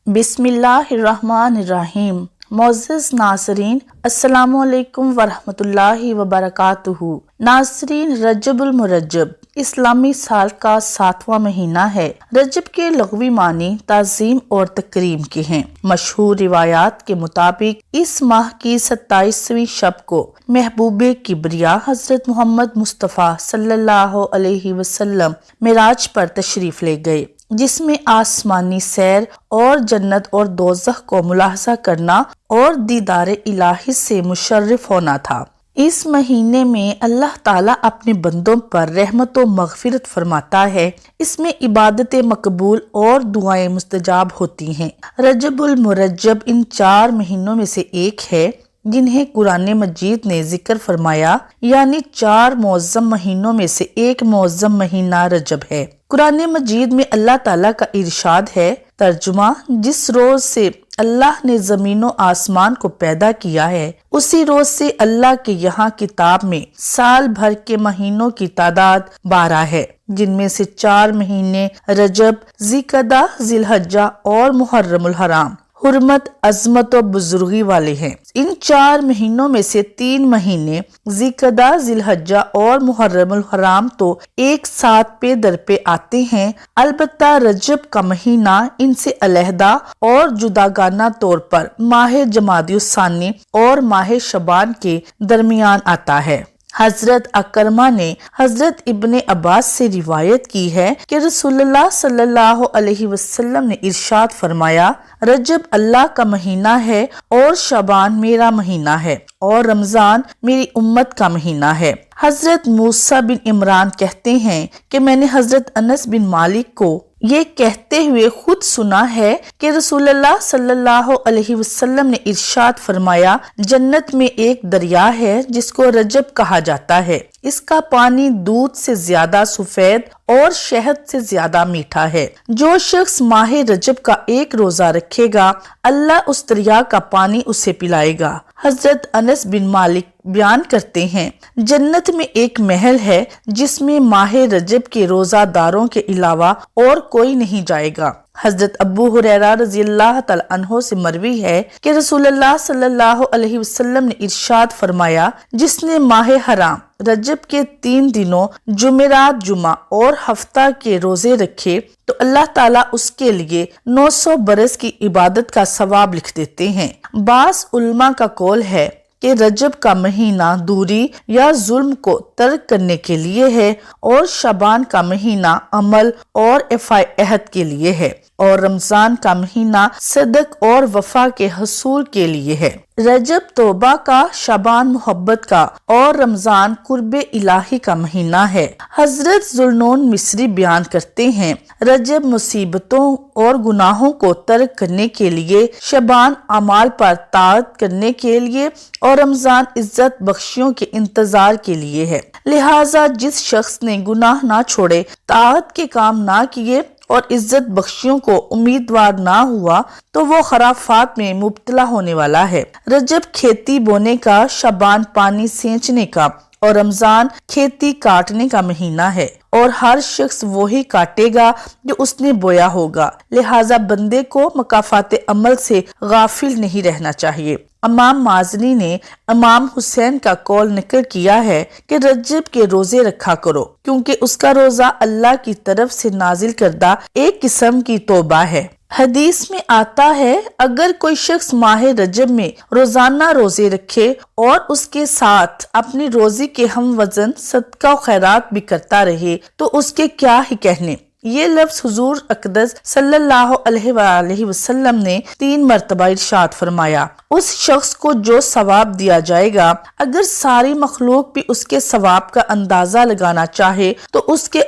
بسم اللہ الرحمن الرحیم۔ معزز ناظرین، السلام علیکم ورحمۃ اللہ وبرکاتہ۔ ناظرین، رجب المرجب اسلامی سال کا 7واں مہینہ ہے۔ رجب کے لغوی معنی تعظیم اور تکریم کے ہیں۔ مشہور روایات کے مطابق اس ماہ کی 27ویں شب کو محبوب کبریا حضرت محمد مصطفیٰ صلی اللہ علیہ وسلم معراج پر تشریف لے گئے، جس میں آسمانی سیر اور جنت اور دوزخ کو ملاحظہ کرنا اور دیدار الہی سے مشرف ہونا تھا۔ اس مہینے میں اللہ تعالیٰ اپنے بندوں پر رحمت و مغفرت فرماتا ہے۔ اس میں عبادتیں مقبول اور دعائیں مستجاب ہوتی ہیں۔ رجب المرجب ان 4 مہینوں میں سے ایک ہے جنہیں قرآن مجید نے ذکر فرمایا، یعنی 4 معظم مہینوں میں سے ایک معظم مہینہ رجب ہے۔ قرآن مجید میں اللہ تعالیٰ کا ارشاد ہے، ترجمہ: جس روز سے اللہ نے زمین و آسمان کو پیدا کیا ہے، اسی روز سے اللہ کے یہاں کتاب میں سال بھر کے مہینوں کی تعداد 12 ہے، جن میں سے 4 مہینے رجب، ذی-قعدہ، ذی الحجہ اور محرم الحرام حرمت، عظمت و بزرگی والے ہیں۔ ان 4 مہینوں میں سے 3 مہینے ذی-قعدہ، ذی الحجہ اور محرم الحرام تو ایک ساتھ پے در پے آتے ہیں، البتہ رجب کا مہینہ ان سے علیحدہ اور جداگانہ طور پر ماہ جمادی الثانی اور ماہ شعبان کے درمیان آتا ہے۔ حضرت اکرمہ نے حضرت ابن عباس سے روایت کی ہے کہ رسول اللہ صلی اللہ علیہ وسلم نے ارشاد فرمایا، رجب اللہ کا مہینہ ہے اور شعبان میرا مہینہ ہے اور رمضان میری امت کا مہینہ ہے۔ حضرت موسیٰ بن عمران کہتے ہیں کہ میں نے حضرت انس بن مالک کو یہ کہتے ہوئے خود سنا ہے کہ رسول اللہ صلی اللہ علیہ وسلم نے ارشاد فرمایا، جنت میں ایک دریا ہے جس کو رجب کہا جاتا ہے، اس کا پانی دودھ سے زیادہ سفید اور شہد سے زیادہ میٹھا ہے۔ جو شخص ماہ رجب کا ایک روزہ رکھے گا، اللہ اس دریا کا پانی اسے پلائے گا۔ حضرت انس بن مالک بیان کرتے ہیں، جنت میں ایک محل ہے جس میں ماہ رجب کے روزہ داروں کے علاوہ اور کوئی نہیں جائے گا۔ حضرت ابو ہریرہ رضی اللہ تعالی عنہ سے مروی ہے کہ رسول اللہ صلی اللہ علیہ وسلم نے ارشاد فرمایا، جس نے ماہ حرام رجب کے 3 دنوں جمعرات، جمعہ اور ہفتہ کے روزے رکھے تو اللہ تعالیٰ اس کے لیے 900 برس کی عبادت کا ثواب لکھ دیتے ہیں۔ بعض علماء کا قول ہے کہ رجب کا مہینہ دوری یا ظلم کو ترک کرنے کے لیے ہے اور شعبان کا مہینہ عمل اور ایفائے عہد کے لیے ہے اور رمضان کا مہینہ صدق اور وفا کے حصول کے لیے ہے۔ رجب توبہ کا، شعبان محبت کا اور رمضان قرب الہی کا مہینہ ہے۔ حضرت ذوالنون مصری بیان کرتے ہیں، رجب مصیبتوں اور گناہوں کو ترک کرنے کے لیے، شعبان اعمال پر طاعت کرنے کے لیے اور رمضان عزت بخشیوں کے انتظار کے لیے ہے۔ لہٰذا جس شخص نے گناہ نہ چھوڑے، طاعت کے کام نہ کیے اور عزت بخشیوں کو امیدوار نہ ہوا تو وہ خرافات میں مبتلا ہونے والا ہے۔ رجب کھیتی بونے کا، شعبان پانی سینچنے کا اور رمضان کھیتی کاٹنے کا مہینہ ہے، اور ہر شخص وہی کاٹے گا جو اس نے بویا ہوگا، لہٰذا بندے کو مکافات عمل سے غافل نہیں رہنا چاہیے۔ امام مازنی نے امام حسین کا قول نقل کیا ہے کہ رجب کے روزے رکھا کرو، کیونکہ اس کا روزہ اللہ کی طرف سے نازل کردہ ایک قسم کی توبہ ہے۔ حدیث میں آتا ہے، اگر کوئی شخص ماہ رجب میں روزانہ روزے رکھے اور اس کے ساتھ اپنی روزی کے ہم وزن صدقہ و خیرات بھی کرتا رہے تو اس کے کیا ہی کہنے۔ یہ لفظ حضور اقدس صلی اللہ علیہ وآلہ وسلم نے 3 مرتبہ ارشاد فرمایا، اس شخص کو جو ثواب دیا جائے گا، اگر ساری مخلوق بھی اس کے ثواب کا اندازہ لگانا چاہے تو اس کے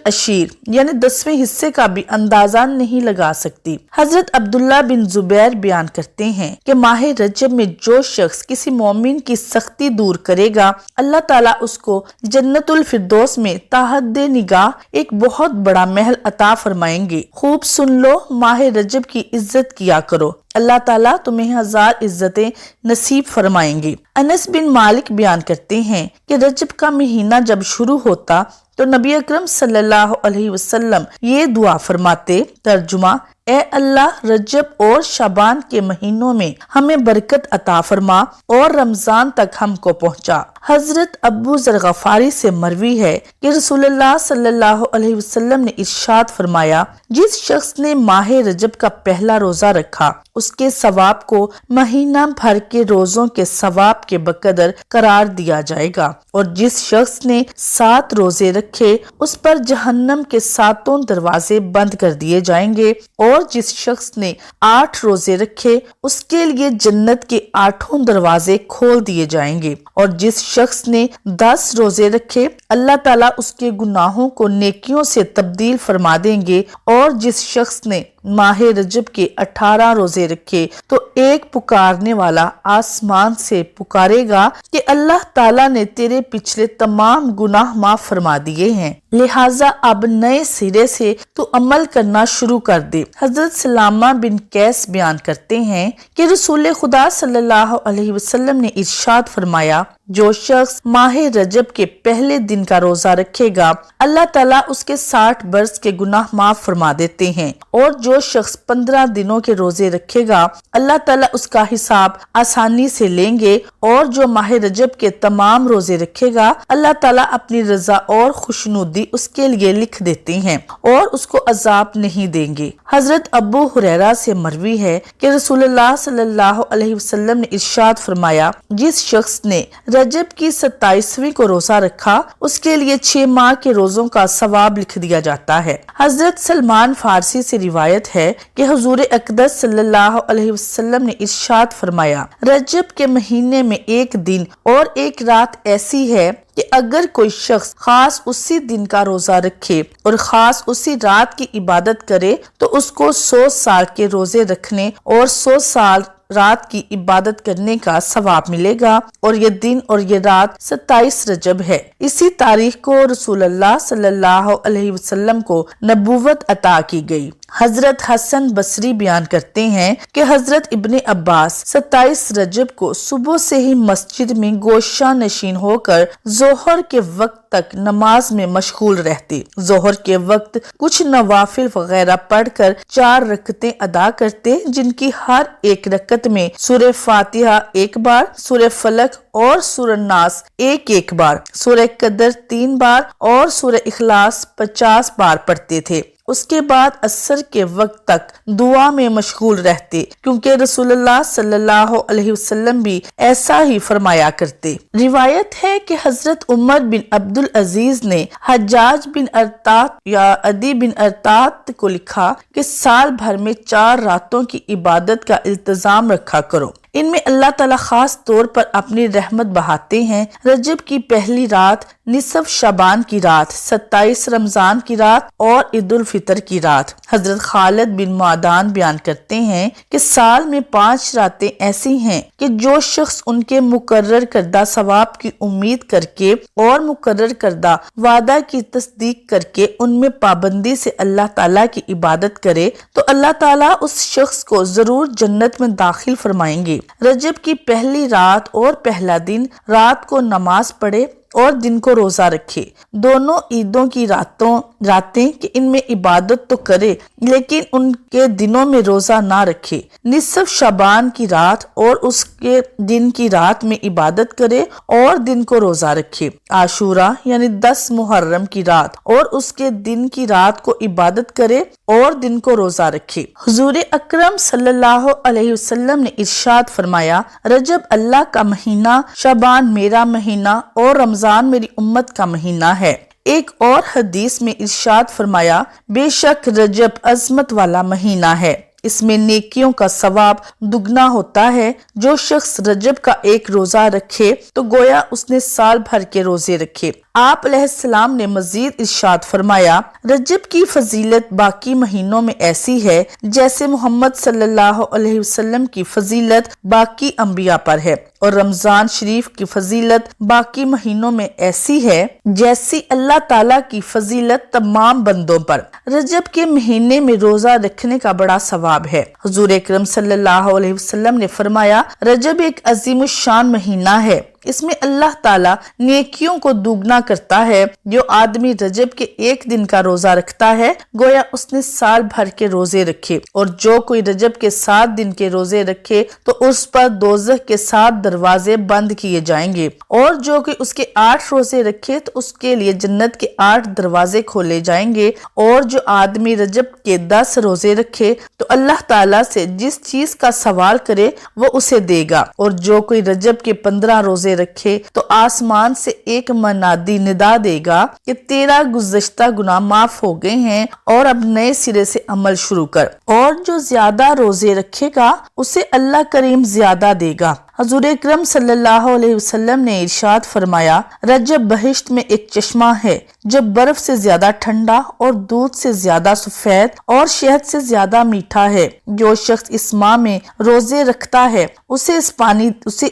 عشیر یعنی 10ویں حصے کا بھی اندازہ نہیں لگا سکتی۔ حضرت عبداللہ بن زبیر بیان کرتے ہیں کہ ماہ رجب میں جو شخص کسی مومن کی سختی دور کرے گا، اللہ تعالیٰ اس کو جنت الفردوس میں تحت نگاہ ایک بہت بڑا محل عطا فرمائیں گے۔ خوب سن لو، ماہ رجب کی عزت کیا کرو، اللہ تعالیٰ تمہیں 1000 عزتیں نصیب فرمائیں گے۔ انس بن مالک بیان کرتے ہیں کہ رجب کا مہینہ جب شروع ہوتا تو نبی اکرم صلی اللہ علیہ وسلم یہ دعا فرماتے، ترجمہ: اے اللہ رجب اور شعبان کے مہینوں میں ہمیں برکت عطا فرما اور رمضان تک ہم کو پہنچا۔ حضرت ابو ذر غفاری سے مروی ہے کہ رسول اللہ صلی اللہ علیہ وسلم نے ارشاد فرمایا، جس شخص نے ماہ رجب کا پہلا روزہ رکھا اس کے ثواب کو مہینہ بھر کے روزوں کے ثواب کے بقدر قرار دیا جائے گا، اور جس شخص نے 7 روزے رکھے اس پر جہنم کے 7 دروازے بند کر دیے جائیں گے، اور جس شخص نے 8 روزے رکھے اس کے لیے جنت کے 8 دروازے کھول دیے جائیں گے، اور جس شخص نے 10 روزے رکھے اللہ تعالیٰ اس کے گناہوں کو نیکیوں سے تبدیل فرما دیں گے، اور جس شخص نے ماہ رجب کے 18 روزے رکھے تو ایک پکارنے والا آسمان سے پکارے گا کہ اللہ تعالیٰ نے تیرے پچھلے تمام گناہ معاف فرما دیے ہیں، لہٰذا اب نئے سرے سے تو عمل کرنا شروع کر دے۔ حضرت سلامہ بن قیس بیان کرتے ہیں کہ رسول خدا صلی اللہ علیہ وسلم نے ارشاد فرمایا، جو شخص ماہ رجب کے پہلے دن کا روزہ رکھے گا اللہ تعالیٰ اس کے 60 برس کے گناہ معاف فرما دیتے ہیں، اور جو شخص 15 دنوں کے روزے رکھے گا اللہ تعالیٰ اس کا حساب آسانی سے لیں گے، اور جو ماہ رجب کے تمام روزے رکھے گا اللہ تعالیٰ اپنی رضا اور خوشنودی اس کے لیے لکھ دیتے ہیں اور اس کو عذاب نہیں دیں گے۔ حضرت ابو ہریرہ سے مروی ہے کہ رسول اللہ صلی اللہ علیہ وسلم نے ارشاد فرمایا، جس شخص نے رجب کی 27ویں کو روزہ رکھا اس کے لیے 6 ماہ کے روزوں کا ثواب لکھ دیا جاتا ہے۔ حضرت سلمان فارسی سے روایت ہے کہ حضور اقدس صلی اللہ علیہ وسلم نے ارشاد فرمایا، رجب کے مہینے میں ایک دن اور ایک رات ایسی ہے کہ اگر کوئی شخص خاص اسی دن کا روزہ رکھے اور خاص اسی رات کی عبادت کرے تو اس کو 100 سال کے روزے رکھنے اور 100 سال رات کی عبادت کرنے کا ثواب ملے گا، اور یہ دن اور یہ رات 27 رجب ہے۔ اسی تاریخ کو رسول اللہ صلی اللہ علیہ وسلم کو نبوت عطا کی گئی۔ حضرت حسن بصری بیان کرتے ہیں کہ حضرت ابن عباس 27 رجب کو صبح سے ہی مسجد میں گوشہ نشین ہو کر ظہر کے وقت تک نماز میں مشغول رہتے، ظہر کے وقت کچھ نوافل وغیرہ پڑھ کر 4 رکعتیں ادا کرتے، جن کی ہر ایک رکعت میں سورہ فاتحہ 1 بار، سورہ فلق اور سورہ ناس 1 بار، سورہ قدر 3 بار اور سورہ اخلاص 50 بار پڑھتے تھے۔ اس کے بعد عصر کے وقت تک دعا میں مشغول رہتے، کیونکہ رسول اللہ صلی اللہ علیہ وسلم بھی ایسا ہی فرمایا کرتے۔ روایت ہے کہ حضرت عمر بن عبد العزیز نے حجاج بن ارطاط یا عدی بن ارطاط کو لکھا کہ سال بھر میں 4 راتوں کی عبادت کا التزام رکھا کرو، ان میں اللہ تعالیٰ خاص طور پر اپنی رحمت بہاتے ہیں۔ رجب کی پہلی رات، نصف شعبان کی رات، 27 رمضان کی رات اور عید الفطر کی رات۔ حضرت خالد بن معدان بیان کرتے ہیں کہ سال میں 5 راتیں ایسی ہیں کہ جو شخص ان کے مقرر کردہ ثواب کی امید کر کے اور مقرر کردہ وعدہ کی تصدیق کر کے ان میں پابندی سے اللہ تعالیٰ کی عبادت کرے تو اللہ تعالیٰ اس شخص کو ضرور جنت میں داخل فرمائیں گے۔ رجب کی پہلی رات اور پہلا دن رات کو نماز پڑھے اور دن کو روزہ رکھے، دونوں عیدوں کی راتیں کہ ان میں عبادت تو کرے لیکن ان کے دنوں میں روزہ نہ رکھے، نصف شعبان کی رات اور اس کے دن کی رات میں عبادت کرے اور دن کو روزہ رکھے، عاشورہ یعنی 10 محرم کی رات اور اس کے دن کی رات کو عبادت کرے اور دن کو روزہ رکھے۔ حضور اکرم صلی اللہ علیہ وسلم نے ارشاد فرمایا، رجب اللہ کا مہینہ، شعبان میرا مہینہ اور رمضان میری امت کا مہینہ ہے۔ ایک اور حدیث میں ارشاد فرمایا، بے شک رجب عظمت والا مہینہ ہے، اس میں نیکیوں کا ثواب دگنا ہوتا ہے۔ جو شخص رجب کا ایک روزہ رکھے تو گویا اس نے سال بھر کے روزے رکھے۔ آپ علیہ السلام نے مزید ارشاد فرمایا، رجب کی فضیلت باقی مہینوں میں ایسی ہے جیسے محمد صلی اللہ علیہ وسلم کی فضیلت باقی انبیاء پر ہے، اور رمضان شریف کی فضیلت باقی مہینوں میں ایسی ہے جیسی اللہ تعالیٰ کی فضیلت تمام بندوں پر۔ رجب کے مہینے میں روزہ رکھنے کا بڑا ثواب ہے۔ حضور اکرم صلی اللہ علیہ وسلم نے فرمایا، رجب ایک عظیم الشان مہینہ ہے، اس میں اللہ تعالیٰ نیکیوں کو دوگنا کرتا ہے۔ جو آدمی رجب کے ایک دن کا روزہ رکھتا ہے گویا اس نے سال بھر کے روزے رکھے، اور جو کوئی رجب کے 7 دن کے روزے رکھے تو اس پر دوزخ کے 7 دروازے بند کیے جائیں گے، اور جو کوئی اس کے 8 روزے رکھے تو اس کے لیے جنت کے 8 دروازے کھولے جائیں گے، اور جو آدمی رجب کے 10 روزے رکھے تو اللہ تعالیٰ سے جس چیز کا سوال کرے وہ اسے دے گا، اور جو کوئی رجب کے 15 روزے رکھے تو آسمان سے ایک منادی ندا دے گا کہ تیرا گزشتہ گناہ معاف ہو گئے ہیں اور اب نئے سرے سے عمل شروع کر، اور جو زیادہ روزے رکھے گا اسے اللہ کریم زیادہ دے گا۔ حضور اکرم صلی اللہ علیہ وسلم نے ارشاد فرمایا، رجب بہشت میں ایک چشمہ ہے جو برف سے زیادہ ٹھنڈا اور دودھ سے زیادہ سفید اور شہد سے زیادہ میٹھا ہے۔ جو شخص اس ماہ میں روزے رکھتا ہے اسے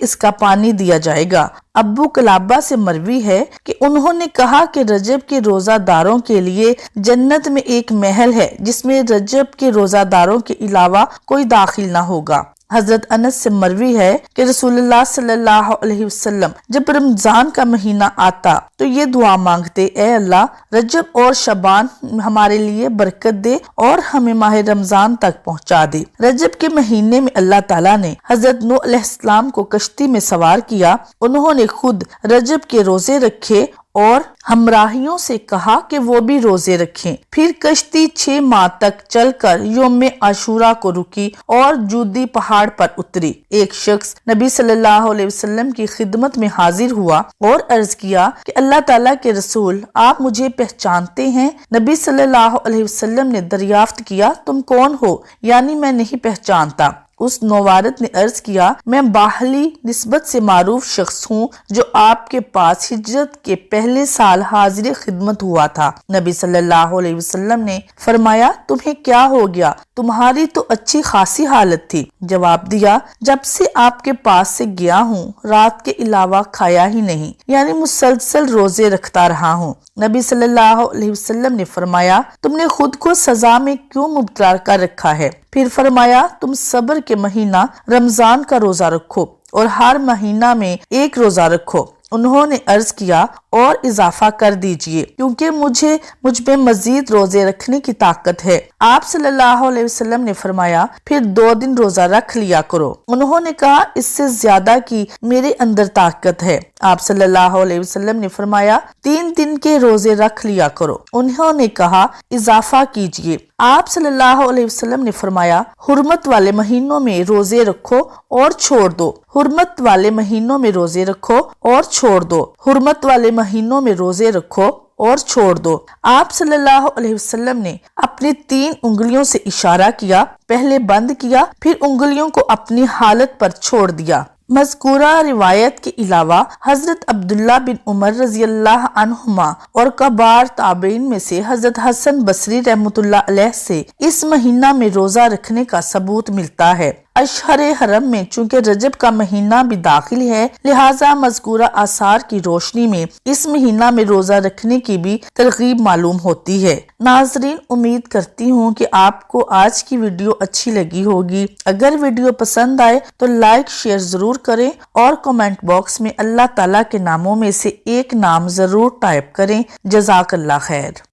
اس کا پانی دیا جائے گا۔ ابو قلابہ سے مروی ہے کہ انہوں نے کہا کہ رجب کے روزہ داروں کے لیے جنت میں ایک محل ہے جس میں رجب کے روزہ داروں کے علاوہ کوئی داخل نہ ہوگا۔ حضرت انس سے مروی ہے کہ رسول اللہ صلی اللہ علیہ وسلم جب رمضان کا مہینہ آتا تو یہ دعا مانگتے، اے اللہ رجب اور شعبان ہمارے لیے برکت دے اور ہمیں ماہ رمضان تک پہنچا دے۔ رجب کے مہینے میں اللہ تعالیٰ نے حضرت نوح علیہ السلام کو کشتی میں سوار کیا، انہوں نے خود رجب کے روزے رکھے اور ہمراہیوں سے کہا کہ وہ بھی روزے رکھیں۔ پھر کشتی 6 ماہ تک چل کر یوم عاشورہ کو رکی اور جودی پہاڑ پر اتری۔ ایک شخص نبی صلی اللہ علیہ وسلم کی خدمت میں حاضر ہوا اور عرض کیا کہ اللہ تعالیٰ کے رسول، آپ مجھے پہچانتے ہیں؟ نبی صلی اللہ علیہ وسلم نے دریافت کیا، تم کون ہو؟ یعنی میں نہیں پہچانتا۔ اس نوارد نے عرض کیا، میں باہلی نسبت سے معروف شخص ہوں جو آپ کے پاس ہجرت کے پہلے سال حاضر خدمت ہوا تھا۔ نبی صلی اللہ علیہ وسلم نے فرمایا، تمہیں کیا ہو گیا؟ تمہاری تو اچھی خاصی حالت تھی۔ جواب دیا، جب سے آپ کے پاس سے گیا ہوں رات کے علاوہ کھایا ہی نہیں، یعنی مسلسل روزے رکھتا رہا ہوں۔ نبی صلی اللہ علیہ وسلم نے فرمایا، تم نے خود کو سزا میں کیوں مبتلا کر رکھا ہے؟ پھر فرمایا، تم صبر کے مہینہ رمضان کا روزہ رکھو اور ہر مہینہ میں ایک روزہ رکھو۔ انہوں نے عرض کیا، اور اضافہ کر دیجئے کیونکہ مجھ میں مزید روزے رکھنے کی طاقت ہے۔ آپ صلی اللہ علیہ وسلم نے فرمایا، پھر 2 دن روزہ رکھ لیا کرو۔ انہوں نے کہا، اس سے زیادہ کی میرے اندر طاقت ہے۔ آپ صلی اللہ علیہ وسلم نے فرمایا، 3 دن کے روزے رکھ لیا کرو۔ انہوں نے کہا، اضافہ کیجئے۔ آپ صلی اللہ علیہ وسلم نے فرمایا، حرمت والے مہینوں میں روزے رکھو اور چھوڑ دو، حرمت والے مہینوں میں روزے رکھو اور چھوڑ دو، حرمت والے مہینوں میں روزے رکھو اور چھوڑ دو۔ آپ صلی اللہ علیہ وسلم نے اپنی 3 انگلیوں سے اشارہ کیا، پہلے بند کیا، پھر انگلیوں کو اپنی حالت پر چھوڑ دیا۔ مذکورہ روایت کے علاوہ حضرت عبداللہ بن عمر رضی اللہ عنہما اور کبار تابعین میں سے حضرت حسن بصری رحمۃ اللہ علیہ سے اس مہینہ میں روزہ رکھنے کا ثبوت ملتا ہے۔ اشہر حرم میں چونکہ رجب کا مہینہ بھی داخل ہے، لہٰذا مذکورہ آثار کی روشنی میں اس مہینہ میں روزہ رکھنے کی بھی ترغیب معلوم ہوتی ہے۔ ناظرین، امید کرتی ہوں کہ آپ کو آج کی ویڈیو اچھی لگی ہوگی۔ اگر ویڈیو پسند آئے تو لائک شیئر ضرور کریں اور کمنٹ باکس میں اللہ تعالیٰ کے ناموں میں سے ایک نام ضرور ٹائپ کریں۔ جزاک اللہ خیر۔